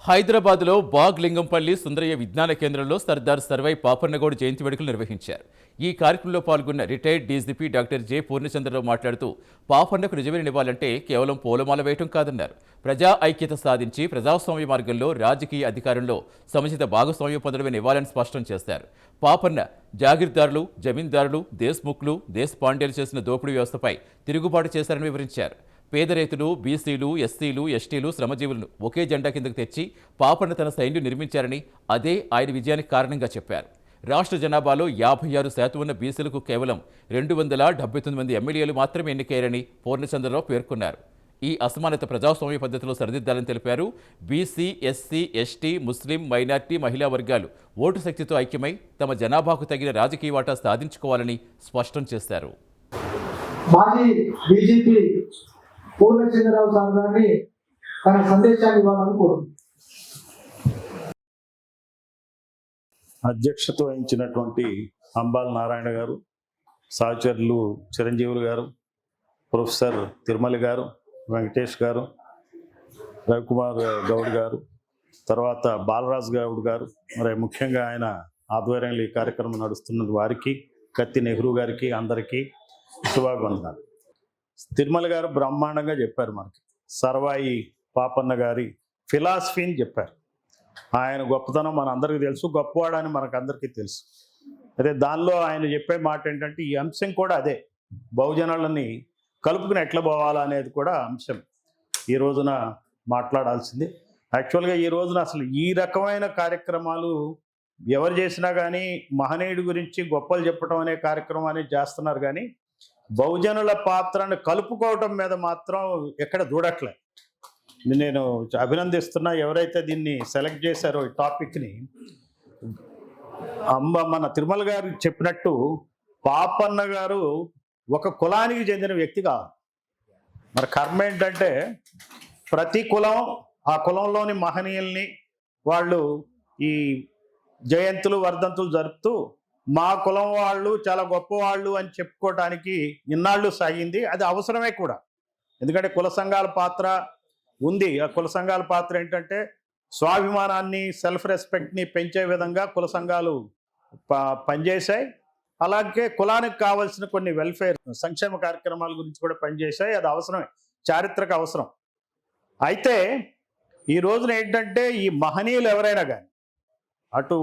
హైదరాబాద్లో బాగ్ లింగంపల్లి సుందరయ్య విజ్ఞాన కేంద్రంలో సర్దార్ సర్వై పాపన్నగౌడ్ జయంతి వేడుకలు నిర్వహించారు. ఈ కార్యక్రమంలో పాల్గొన్న retired DGP doctor J Purnachandrarao మాట్లాడుతూ పాపన్నకు నిజమేనివ్వాలంటే కేవలం పూలమాల వేయటం కాదన్నారు. ప్రజా ఐక్యత సాధించి ప్రజాస్వామ్య మార్గంలో రాజకీయ అధికారంలో సముచిత భాగస్వామ్యం పొందడమే నివ్వాలని స్పష్టం చేశారు. పాపన్న జాగీర్దారులు, జమీందారులు, దేశ్ముఖ్లు, దేశపాండ్యాలు చేసిన దోపిడీ వ్యవస్థపై తిరుగుబాటు చేశారని వివరించారు. పేదరైతులు, బీసీలు, ఎస్సీలు, ఎస్టీలు, శ్రమజీవులను ఒకే జెండా కిందకు తెచ్చి పాపన్న తన సైన్యం నిర్మించారని, అదే ఆయన విజయానికి కారణంగా చెప్పారు. రాష్ట్ర జనాభాలో 56% ఉన్న బీసీలకు కేవలం 279 మంది ఎమ్మెల్యేలు మాత్రమే ఎన్నికయ్యారని పూర్ణచంద్రరావు పేర్కొన్నారు. ఈ అసమానత ప్రజాస్వామ్య పద్ధతిలో సరిదిద్దాలని తెలిపారు. బీసీ, ఎస్సీ, ఎస్టీ, ముస్లిం, మైనార్టీ, మహిళా వర్గాలు ఓటు శక్తితో ఐక్యమై తమ జనాభాకు తగిన రాజకీయ వాటా సాధించుకోవాలని స్పష్టం చేశారు. మాజీ బీజేపీ పూర్ణచంద్రరావు సార్ గారిని తన సందేశాన్ని ఇవ్వాలని కోరుతున్నాను. అధ్యక్షత వహించినటువంటి అంబాల్ నారాయణ గారు, సహచరులు చిరంజీవులు గారు, ప్రొఫెసర్ తిరుమల గారు, వెంకటేష్ గారు, రవికుమార్ గౌడ్ గారు, తర్వాత బాలరాజ్ గౌడ్ గారు, మరి ముఖ్యంగా ఆయన ఆధ్వర్యంలో ఈ కార్యక్రమం నడుస్తున్న వారికి, కత్తి నెహ్రూ గారికి, అందరికీ శుభాభివందనాలు. తిరుమల గారు బ్రహ్మాండంగా చెప్పారు. మనకి సర్వాయి పాపన్న గారి ఫిలాసఫీని చెప్పారు. ఆయన గొప్పతనం మన అందరికీ తెలుసు, గొప్పవాడని మనకు అందరికీ తెలుసు. అదే దానిలో ఆయన చెప్పే మాట ఏంటంటే ఈ అంశం కూడా అదే, బహుజనులని కలుపుకుని ఎట్లా పోవాలా అనేది కూడా అంశం ఈ రోజున మాట్లాడాల్సింది. యాక్చువల్గా ఈ రోజున అసలు ఈ రకమైన కార్యక్రమాలు ఎవరు చేసినా కానీ మహనీయుడి గురించి గొప్పలు చెప్పడం అనే కార్యక్రమాన్ని చేస్తున్నారు, కానీ బహుజనుల పాత్రను కలుపుకోవటం మీద మాత్రం ఎక్కడ చూడట్లే. నేను అభినందిస్తున్నా ఎవరైతే దీన్ని సెలెక్ట్ చేశారో ఈ టాపిక్ని. మన తిరుమల గారు చెప్పినట్టు పాపన్న గారు ఒక కులానికి చెందిన వ్యక్తి కాదు. మరి కర్మ ఏంటంటే ప్రతి కులం ఆ కులంలోని మహనీయుల్ని వాళ్ళు ఈ జయంతులు, వర్ధంతులు జరుపుతూ మా కులం వాళ్ళు చాలా గొప్పవాళ్ళు అని చెప్పుకోవడానికి ఇన్నాళ్ళు సాగింది. అది అవసరమే కూడా, ఎందుకంటే కుల సంఘాల పాత్ర ఉంది. ఆ కుల సంఘాల పాత్ర ఏంటంటే స్వాభిమానాన్ని, సెల్ఫ్ రెస్పెక్ట్ని పెంచే విధంగా కుల సంఘాలు పనిచేశాయి. అలాగే కులానికి కావాల్సిన కొన్ని వెల్ఫేర్ సంక్షేమ కార్యక్రమాల గురించి కూడా పనిచేశాయి. అది అవసరమే, చారిత్రక అవసరం. అయితే ఈ రోజున ఏంటంటే ఈ మహనీయులు ఎవరైనా కానీ, అటు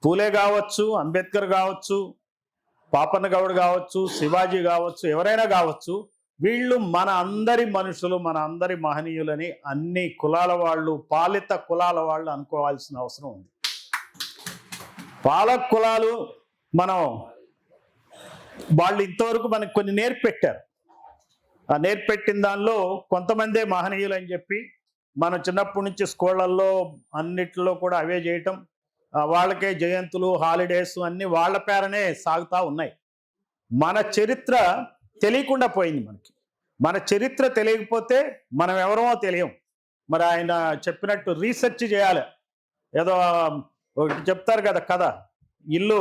పూలే కావచ్చు, అంబేద్కర్ కావచ్చు, పాపన్న గౌడ్ కావచ్చు, శివాజీ కావచ్చు, ఎవరైనా కావచ్చు, వీళ్ళు మన అందరి మనుషులు, మన అందరి మహనీయులని అన్ని కులాల వాళ్ళు, పాలిత కులాల వాళ్ళు అనుకోవాల్సిన అవసరం ఉంది. పాలక కులాలు మనం వాళ్ళు ఇంతవరకు మనకు కొన్ని నేర్పెట్టారు. ఆ నేర్పెట్టిన దానిలో కొంతమందే మహనీయులు అని చెప్పి మనం చిన్నప్పటి నుంచి స్కూళ్ళల్లో అన్నిట్లో కూడా అవే చేయటం, వాళ్ళకే జయంతులు, హాలిడేస్ అన్నీ వాళ్ళ పేరనే సాగుతూ ఉన్నాయి. మన చరిత్ర తెలియకుండా పోయింది. మన చరిత్ర తెలియకపోతే మనం ఎవరమో తెలియం. మరి ఆయన చెప్పినట్టు రీసెర్చ్ చేయాలి. ఏదో ఒకటి చెప్తారు కదా కథ, ఇల్లు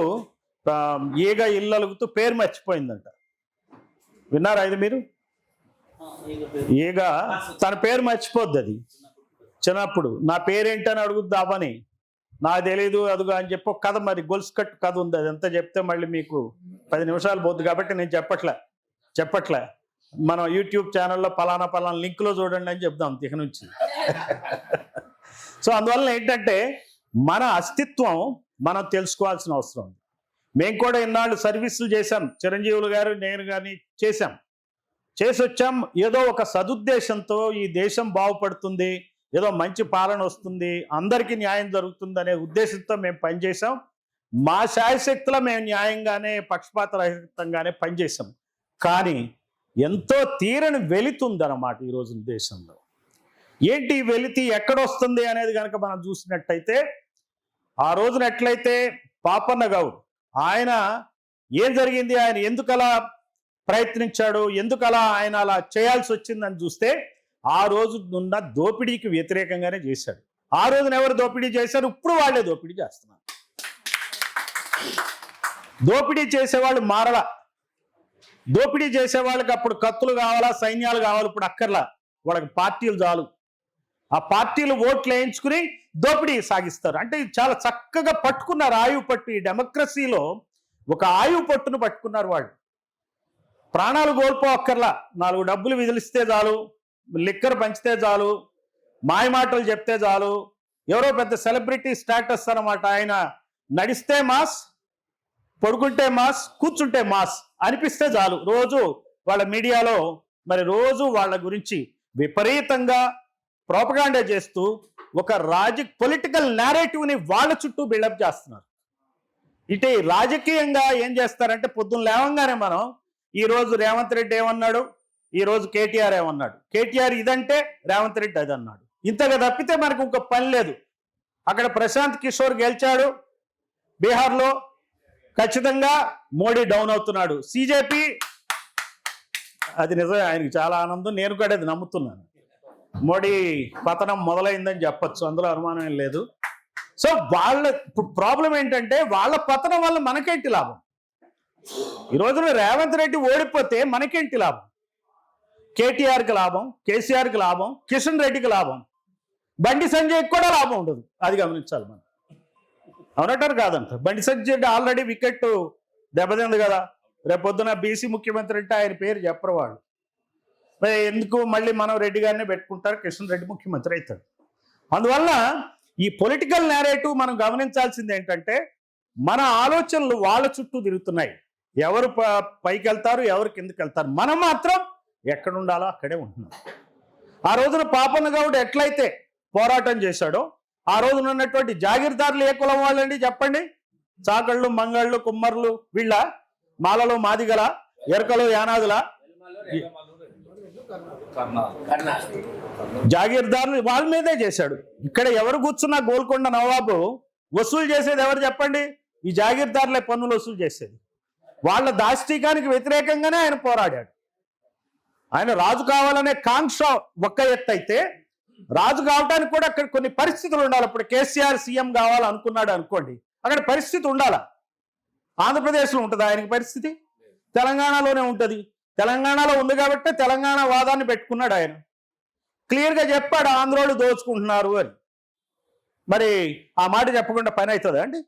ఇల్లు అలుగుతూ పేరు మర్చిపోయిందంట. విన్నారా ఇది మీరు? ఈగ తన పేరు మర్చిపోద్ది. అది చిన్నప్పుడు నా పేరేంటని అడుగుద్దామని, నాకు తెలీదు అదుగా అని చెప్పి కథ, మరి గొలుసు కట్టు కథ ఉంది. అదంతా చెప్తే మళ్ళీ మీకు 10 నిమిషాలు పోద్ది, కాబట్టి నేను చెప్పట్లే. మనం యూట్యూబ్ ఛానల్లో పలానా లింక్లో చూడండి అని చెప్దాం ఇక నుంచి. సో అందువల్ల ఏంటంటే మన అస్తిత్వం మనం తెలుసుకోవాల్సిన అవసరం ఉంది. మేము కూడా ఇన్నాళ్ళు సర్వీసులు చేశాం, చిరంజీవులు గారు నేను కానీ చేసి వచ్చాం. ఏదో ఒక సదుద్దేశంతో ఈ దేశం బాగుపడుతుంది, ఏదో మంచి పాలన వస్తుంది, అందరికీ న్యాయం జరుగుతుంది అనే ఉద్దేశంతో మేము పనిచేసాం. మా శాయశక్తిలో మేము న్యాయంగానే, పక్షపాత రహితంగానే పనిచేసాం. కానీ ఎంతో తీరని వెలితుందన్నమాట ఈరోజు దేశంలో. ఏంటి వెలితి ఎక్కడొస్తుంది అనేది కనుక మనం చూసినట్టయితే, ఆ రోజున ఎట్లయితే పాపన్న గౌడ్ ఆయన ఏం జరిగింది, ఆయన ఎందుకు అలా ప్రయత్నించాడు, ఎందుకు అలా ఆయన అలా చేయాల్సి వచ్చిందని చూస్తే, ఆ రోజు ఉన్న దోపిడీకి వ్యతిరేకంగానే చేశాడు. ఆ రోజున ఎవరు దోపిడీ చేశారు? ఇప్పుడు వాళ్ళే దోపిడీ చేస్తున్నారు. దోపిడీ చేసేవాళ్ళు మారలా. దోపిడీ చేసే వాళ్ళకి అప్పుడు కత్తులు కావాలా, సైన్యాలు కావాలి, ఇప్పుడు అక్కర్లా. వాళ్ళకి పార్టీలు చాలు. ఆ పార్టీలు ఓట్లు వేయించుకుని దోపిడీ సాగిస్తారు. అంటే ఇది చాలా చక్కగా పట్టుకున్నారు ఆయువు పట్టు. ఈ డెమోక్రసీలో ఒక ఆయువు పట్టును పట్టుకున్నారు వాళ్ళు. ప్రాణాలు కోల్పోక్కర్లా, 4 డబ్బులు విదిలిస్తే చాలు, లిక్కర్ పంచితే చాలు, మాయమాటలు చెప్తే చాలు, ఎవరో పెద్ద సెలబ్రిటీ స్టేటస్ అన్నమాట. ఆయన నడిస్తే మాస్, పడుకుంటే మాస్, కూర్చుంటే మాస్ అనిపిస్తే చాలు. రోజు వాళ్ళ మీడియాలో మరి రోజు వాళ్ళ గురించి విపరీతంగా ప్రోపగాండా చేస్తూ ఒక పొలిటికల్ నేరేటివ్ని వాళ్ళ చుట్టూ బిల్డప్ చేస్తున్నారు. ఇటే రాజకీయంగా ఏం చేస్తారంటే పొద్దున్న లేవంగానే మనం ఈరోజు రేవంత్ రెడ్డి ఏమన్నాడు, ఈరోజు కేటీఆర్ ఏమన్నాడు, కేటీఆర్ ఇదంటే రేవంత్ రెడ్డి అది అన్నాడు. ఇంతగా తప్పితే మనకు ఇంకొక పని లేదు. అక్కడ ప్రశాంత్ కిషోర్ గెలిచాడు బీహార్లో, ఖచ్చితంగా మోడీ డౌన్ అవుతున్నాడు. సిజేపీ అది నిజమే, ఆయనకి చాలా ఆనందం, నేను కూడా అది నమ్ముతున్నాను. మోడీ పతనం మొదలైందని చెప్పచ్చు, అందులో అనుమానం ఏం లేదు. సో వాళ్ళ ప్రాబ్లం ఏంటంటే వాళ్ళ పతనం వల్ల మనకేంటి లాభం? ఈ రోజున రేవంత్ రెడ్డి ఓడిపోతే మనకేంటి లాభం? కేటీఆర్కి లాభం, కేసీఆర్కి లాభం, కిషన్ రెడ్డికి లాభం, బండి సంజయ్కి కూడా లాభం ఉండదు. అది గమనించాలి మనం. అవునంటారు కాదంట. బండి సంజయ్ ఆల్రెడీ వికెట్ దెబ్బతింది కదా. రేపొద్దున బీసీ ముఖ్యమంత్రి అంటే ఆయన పేరు చెప్పరు వాళ్ళు. ఎందుకు మళ్ళీ మనం రెడ్డి గారినే పెట్టుకుంటారు, కిషన్ రెడ్డి ముఖ్యమంత్రి అవుతాడు. అందువల్ల ఈ పొలిటికల్ నేరేటివ్ మనం గమనించాల్సింది ఏంటంటే మన ఆలోచనలు వాళ్ళ చుట్టూ తిరుగుతున్నాయి. ఎవరు పైకి వెళ్తారు, ఎవరు కిందకి వెళ్తారు, మనం మాత్రం ఎక్కడుండాలో అక్కడే ఉంటున్నాం. ఆ రోజున పాపన్న గౌడ్ ఎట్లయితే పోరాటం చేశాడో ఆ రోజున ఉన్నటువంటి జాగీర్దారులు ఏ కులం వాళ్ళండి చెప్పండి? చాకళ్ళు, మంగళ్ళు, కుమ్మర్లు, వీళ్ళ మాలలో మాదిగల, ఎరకలు, యానాదుల, జాగీర్దారులు వాళ్ళ మీదే చేశాడు. ఇక్కడ ఎవరు కూర్చున్నా గోల్కొండ నవాబు వసూలు చేసేది ఎవరు చెప్పండి? ఈ జాగీర్దారులే పన్నులు వసూలు చేసేది. వాళ్ళ దాష్టీకానికి వ్యతిరేకంగానే ఆయన పోరాడాడు. ఆయన రాజు కావాలనే కాంక్ష ఒక్క ఎత్తు అయితే, రాజు కావడానికి కూడా అక్కడ కొన్ని పరిస్థితులు ఉండాలి. ఇప్పుడు కేసీఆర్ సీఎం కావాలనుకున్నాడు అనుకోండి, అక్కడ పరిస్థితి ఉండాలా? ఆంధ్రప్రదేశ్లో ఉంటుంది ఆయనకి పరిస్థితి, తెలంగాణలోనే ఉంటుంది. తెలంగాణలో ఉంది కాబట్టి తెలంగాణ వాదాన్ని పెట్టుకున్నాడు ఆయన. క్లియర్గా చెప్పాడు ఆంధ్రోళ్ళు దోచుకుంటున్నారు అని. మరి ఆ మాట చెప్పకుండా పని అవుతుందా అండి?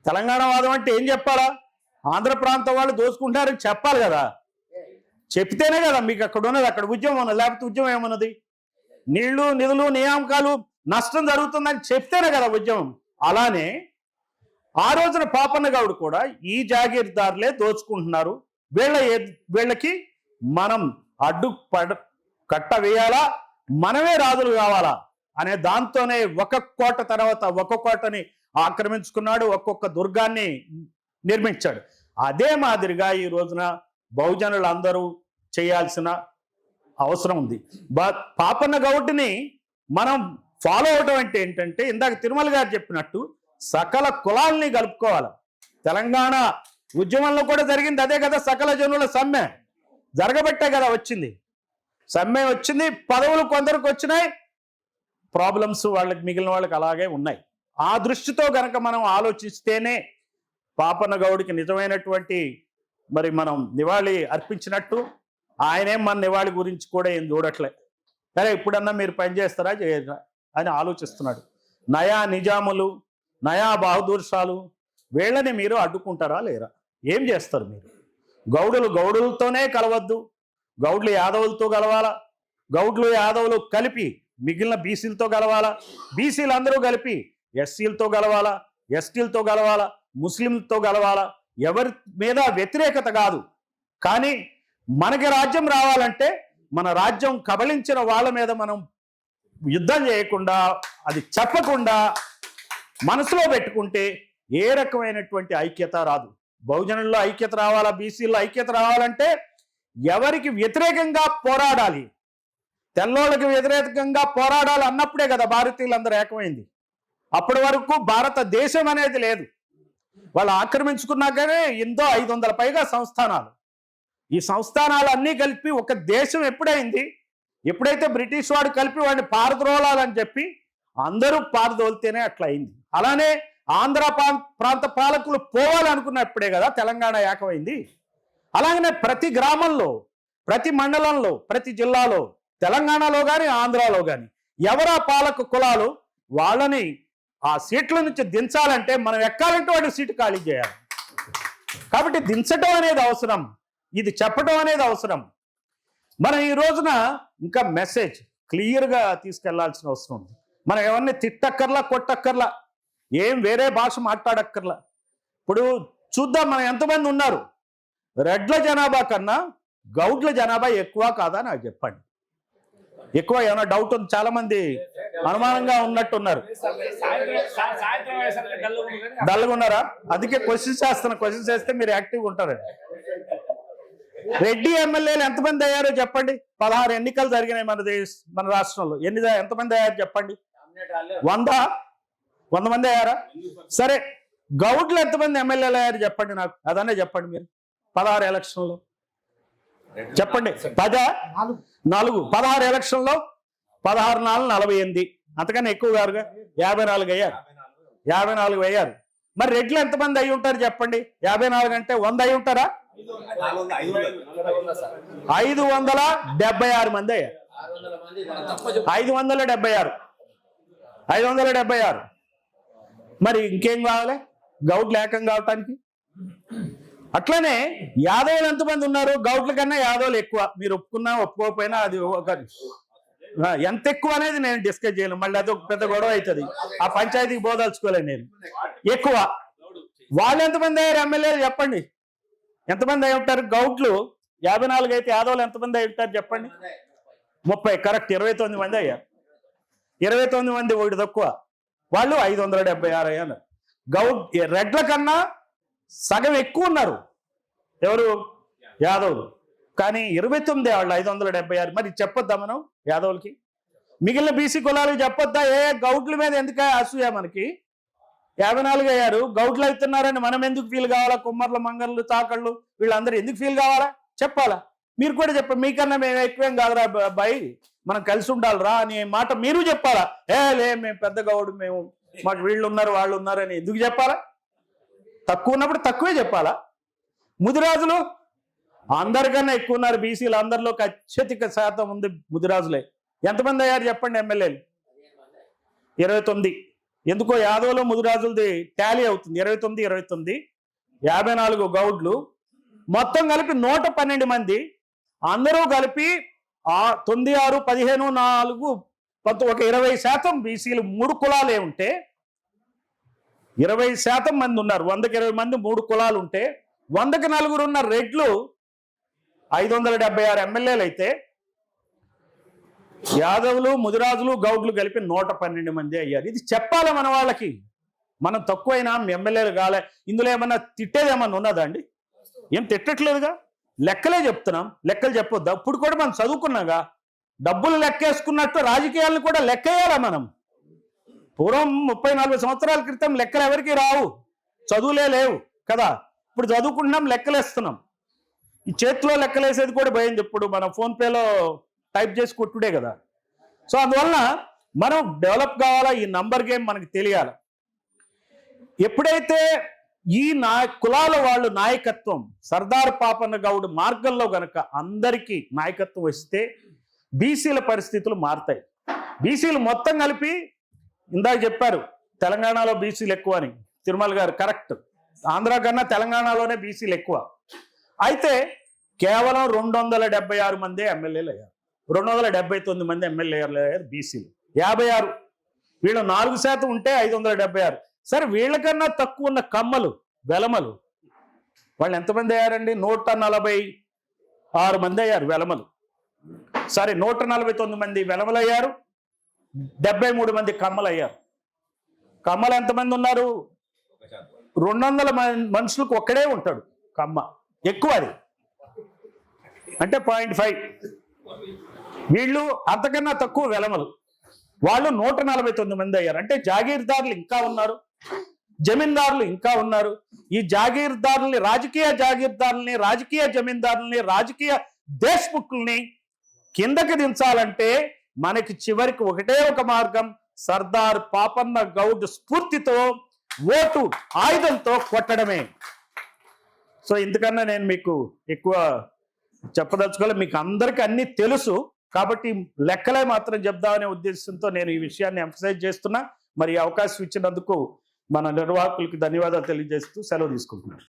తెలంగాణ వాదం అంటే ఏం చెప్పాలా? ఆంధ్ర ప్రాంతం వాళ్ళు దోచుకుంటారని చెప్పాలి కదా. చెప్తేనే కదా మీకు అక్కడ ఉన్నది, అక్కడ ఉద్యమం ఉన్నది. లేకపోతే ఉద్యమం ఏమన్నది? నీళ్లు, నిధులు, నియామకాలు నష్టం జరుగుతుందని చెప్తేనే కదా ఉద్యమం. అలానే ఆ రోజున పాపన్న గౌడ్ కూడా ఈ జాగీర్దారులే దోచుకుంటున్నారు, వీళ్ళకి మనం కట్ట వేయాలా, మనమే రాజులు కావాలా అనే దాంతోనే ఒక కోట తర్వాత ఒక కోటని ఆక్రమించుకున్నాడు, ఒక్కొక్క దుర్గాన్ని నిర్మించాడు. అదే మాదిరిగా ఈ రోజున బహుజనులందరూ చేయాల్సిన అవసరం ఉంది. పాపన్న గౌడ్ని మనం ఫాలో అవడం అంటే ఏంటంటే ఇందాక తిరుమల గారు చెప్పినట్టు సకల కులాల్ని కలుపుకోవాలి. తెలంగాణ ఉద్యమంలో కూడా జరిగింది అదే కదా, సకల జనుల సమ్మె జరగబట్టే కదా వచ్చింది. సమ్మె వచ్చింది, పదవులు కొందరికి వచ్చినాయి, ప్రాబ్లమ్స్ వాళ్ళకి మిగిలిన వాళ్ళకి అలాగే ఉన్నాయి. ఆ దృష్టితో గనక మనం ఆలోచిస్తేనే పాపన్న గౌడ్కి నిజమైనటువంటి మరి మనం నివాళి అర్పించినట్టు. ఆయనేం మన నివాళి గురించి కూడా ఏం చూడట్లే. సరే ఇప్పుడన్నా మీరు పనిచేస్తారా చేయరా అని ఆలోచిస్తున్నాడు. నయా నిజాములు, నయా బహదూర్షాలు, వీళ్ళని మీరు అడ్డుకుంటారా లేరా? ఏం చేస్తారు మీరు? గౌడులతోనే కలవద్దు, గౌడ్లు యాదవులతో కలవాలా, గౌడ్లు యాదవులు కలిపి మిగిలిన బీసీలతో కలవాలా, బీసీలు అందరూ కలిపి ఎస్సీలతో కలవాలా, ఎస్టీలతో కలవాలా, ముస్లింలతో కలవాలా. ఎవరి మీద వ్యతిరేకత కాదు, కానీ మనకి రాజ్యం రావాలంటే మన రాజ్యం కబళించిన వాళ్ళ మీద మనం యుద్ధం చేయకుండా, అది చెప్పకుండా మనసులో పెట్టుకుంటే ఏ రకమైనటువంటి ఐక్యత రాదు. బహుజనుల్లో ఐక్యత రావాలా, బీసీల్లో ఐక్యత రావాలంటే ఎవరికి వ్యతిరేకంగా పోరాడాలి, తెల్లోళ్ళకి వ్యతిరేకంగా పోరాడాలి అన్నప్పుడే కదా భారతీయులందరూ ఏకమైంది. అప్పటి వరకు భారతదేశం అనేది లేదు. వాళ్ళు ఆక్రమించుకున్నాకనే ఎంతో 500 పైగా సంస్థానాలు. ఈ సంస్థానాలు అన్నీ కలిపి ఒక దేశం ఎప్పుడైంది? ఎప్పుడైతే బ్రిటిష్ వాడు కలిపి వాడిని పారద్రోలాలని చెప్పి అందరూ పారదోలితేనే అట్లా అయింది. అలానే ఆంధ్ర ప్రాంత పాలకులు పోవాలనుకున్నప్పుడే కదా తెలంగాణ ఏకమైంది. అలాగనే ప్రతి గ్రామంలో, ప్రతి మండలంలో, ప్రతి జిల్లాలో, తెలంగాణలో కానీ ఆంధ్రాలో కానీ ఎవరా పాలక కులాలు వాళ్ళని ఆ సీట్ల నుంచి దించాలంటే మనం ఎక్కాలంటే వాడి సీటు ఖాళీ చేయాలి. కాబట్టి దించడం అనేది అవసరం, ఇది చెప్పడం అనేది అవసరం. మనం ఈ రోజున ఇంకా మెసేజ్ క్లియర్గా తీసుకెళ్లాల్సిన అవసరం ఉంది. మనం ఎవరిని తిట్టక్కర్లా, కొట్టక్కర్లా, ఏం వేరే భాష మాట్లాడక్కర్లా. ఇప్పుడు చూద్దాం మనం ఎంతమంది ఉన్నారు. రెడ్ల జనాభా కన్నా గౌడ్ల జనాభా ఎక్కువ కాదా నాకు చెప్పండి. ఎక్కువ ఏమైనా డౌట్ ఉంది? చాలా మంది అనుమానంగా ఉన్నట్టున్నారు. డల్గా ఉన్నారా? అందుకే క్వశ్చన్స్ చేస్తున్నా. క్వశ్చన్స్ చేస్తే మీరు యాక్టివ్గా ఉంటారండి. రెడ్డి ఎమ్మెల్యేలు ఎంతమంది అయ్యారో చెప్పండి. 16 ఎన్నికలు జరిగినాయి మన రాష్ట్రంలో. ఎంతమంది అయ్యారు చెప్పండి? 100 మంది అయ్యారా? సరే, గౌడ్లు ఎంతమంది ఎమ్మెల్యేలు అయ్యారు చెప్పండి నాకు. అదనే చెప్పండి మీరు. 16 ఎలక్షన్లో చెప్పండి. 16 ఎలక్షన్లో 16 4 48, అంతకన్నా ఎక్కువ గారుగా 54 అయ్యారు. 54 అయ్యారు. మరి రెడ్లు ఎంతమంది అయి ఉంటారు చెప్పండి? 54 అంటే 100 అయి ఉంటారా? 576 మంది అయ్యారు. 576. మరి ఇంకేం కావాలి గౌడ్లు ఏకం కావటానికి? అట్లనే యాదవులు ఎంతమంది ఉన్నారు? గౌడ్ల కన్నా యాదవులు ఎక్కువ. మీరు ఒప్పుకున్నా ఒప్పుకోకపోయినా అది ఒక ఎంత ఎక్కువ అనేది నేను డిస్కస్ చేయను. మళ్ళీ అది ఒక పెద్ద గొడవ అవుతుంది. ఆ పంచాయతీకి పోదలుచుకోలేను నేను. ఎక్కువ. వాళ్ళు ఎంతమంది అయ్యారు ఎమ్మెల్యేలు చెప్పండి? ఎంతమంది అయి ఉంటారు? గౌడ్లు 54 అయితే యాదవులు ఎంతమంది అయి ఉంటారు చెప్పండి? 30. కరెక్ట్. 29 మంది అయ్యారు. 29 మంది ఒకటి తక్కువ. వాళ్ళు 576 అయ్యారు. రెడ్ల కన్నా సగం ఎక్కువ ఉన్నారు. ఎవరు? యాదవులు. కానీ 29 వాళ్ళు 576. మరి చెప్పొద్దా మనం యాదవులకి? మిగిలిన బీసీ కులాలకు చెప్పొద్దా? గౌడ్ల మీద ఎందుకు అసూయ మనకి? 54 అయ్యారు, గౌడ్లు అవుతున్నారని మనం ఎందుకు ఫీల్ కావాలా? కుమ్మర్లు, మంగళ్ళు, చాకళ్ళు వీళ్ళందరూ ఎందుకు ఫీల్ కావాలా? చెప్పాలా? మీరు కూడా చెప్పండి. మీకన్నా మేము ఎక్కువేం కాదురా అబ్బాయి, మనం కలిసి ఉండాలిరా అనే మాట మీరు చెప్పాలా? మేము పెద్ద గౌడు, మేము మాకు వీళ్ళు ఉన్నారు వాళ్ళు ఉన్నారు అని ఎందుకు చెప్పాలా? తక్కువ ఉన్నప్పుడు తక్కువే చెప్పాలా? ముదిరాజులు అందరికన్నా ఎక్కువ ఉన్నారు. బీసీలు అందరిలో అత్యధిక శాతం ఉంది ముదిరాజులే. ఎంతమంది అయ్యారు చెప్పండి ఎమ్మెల్యేలు? 29. ఎందుకో యాదవులు ముదిరాజులది టాలీ అవుతుంది. 29, 54 గౌడ్లు, మొత్తం కలిపి 112 మంది. అందరూ కలిపి 9, 6, 15, 4, 10 ఒక 20% బీసీలు 3 కులాలే ఉంటే 20% మంది ఉన్నారు. 100కి 20 మంది 3 కులాలు ఉంటే 100కి 4 ఉన్న రెడ్లు 576 ఎమ్మెల్యేలు అయితే యాదవులు, ముదిరాజులు, గౌడ్లు కలిపి 112 మంది అయ్యారు. ఇది చెప్పాలి మన వాళ్ళకి. మనం తక్కువైనా ఎమ్మెల్యేలు కాలే. ఇందులో ఏమన్నా తిట్టేదేమన్నా ఉన్నదా అండి? ఏం తిట్టట్లేదుగా, లెక్కలే చెప్తున్నాం. లెక్కలు చెప్పొద్దా? ఇప్పుడు కూడా మనం చదువుకున్నాగా. డబ్బులు లెక్కేసుకున్నట్టు రాజకీయాలను కూడా లెక్కేయాలా మనం? పూర్వం 30-40 సంవత్సరాల క్రితం లెక్కలు ఎవరికి రావు, చదువులే లేవు కదా. ఇప్పుడు చదువుకుంటున్నాం, లెక్కలేస్తున్నాం. ఈ చేతిలో లెక్కలేసేది కూడా పోయింది. ఇప్పుడు మనం ఫోన్పేలో టైప్ చేసి కొట్టుడే కదా. సో అందువలన మనం డెవలప్ కావాలా. ఈ నంబర్ గేమ్ మనకి తెలియాలి. ఎప్పుడైతే ఈ కులాల వాళ్ళు నాయకత్వం, సర్దార్ పాపన్న గౌడ్ మార్గంలో గనక అందరికీ నాయకత్వం వస్తే బీసీల పరిస్థితులు మారుతాయి. బీసీలు మొత్తం కలిపి ఇందాక చెప్పారు తెలంగాణలో బీసీలు ఎక్కువ అని. తిరుమల గారు కరెక్ట్. ఆంధ్ర కన్నా తెలంగాణలోనే బీసీలు ఎక్కువ. అయితే కేవలం 276 మంది ఎమ్మెల్యేలు అయ్యారు. 279 మంది ఎమ్మెల్యేలు అయ్యారు బీసీలు. 56 వీళ్ళు 4% ఉంటే 576. సరే, వీళ్ళకన్నా తక్కువ ఉన్న కమ్మలు, వెలమలు వాళ్ళు ఎంతమంది అయ్యారండి? 146 మంది అయ్యారు వెలమలు. సరే, 149 మంది వెలమలు అయ్యారు. 73 మంది కమ్మలు అయ్యారు. కమ్మలు ఎంతమంది ఉన్నారు? 200 మనుషులకు ఒక్కడే ఉంటాడు కమ్మ. ఎక్కువ అది అంటే 0.5. వీళ్ళు అంతకన్నా తక్కువ వెలమలు. వాళ్ళు 149 మంది అయ్యారు. అంటే జాగీర్దారులు ఇంకా ఉన్నారు, జమీందారులు ఇంకా ఉన్నారు. ఈ జాగీర్దారుల్ని, రాజకీయ జాగీర్దారుల్ని, రాజకీయ జమీందారుల్ని, రాజకీయ దేశ్ముఖుల్ని కిందకి దించాలంటే మనకి చివరికి ఒకటే ఒక మార్గం, సర్దార్ పాపన్న గౌడ్ స్ఫూర్తితో, ఓటు ఆయుధంతో కొట్టడమే. సో ఇంతకన్నా నేను మీకు ఎక్కువ చెప్పదలుచుకోవాలి. మీకు అందరికీ అన్నీ తెలుసు. కాబట్టి లెక్కలే మాత్రం చెప్దామనే ఉద్దేశంతో నేను ఈ విషయాన్ని ఎంఫసైజ్ చేస్తున్నా. మరి ఈ అవకాశం ఇచ్చినందుకు మన నిర్వాహకులకి ధన్యవాదాలు తెలియజేస్తూ సెలవు తీసుకుంటున్నాను.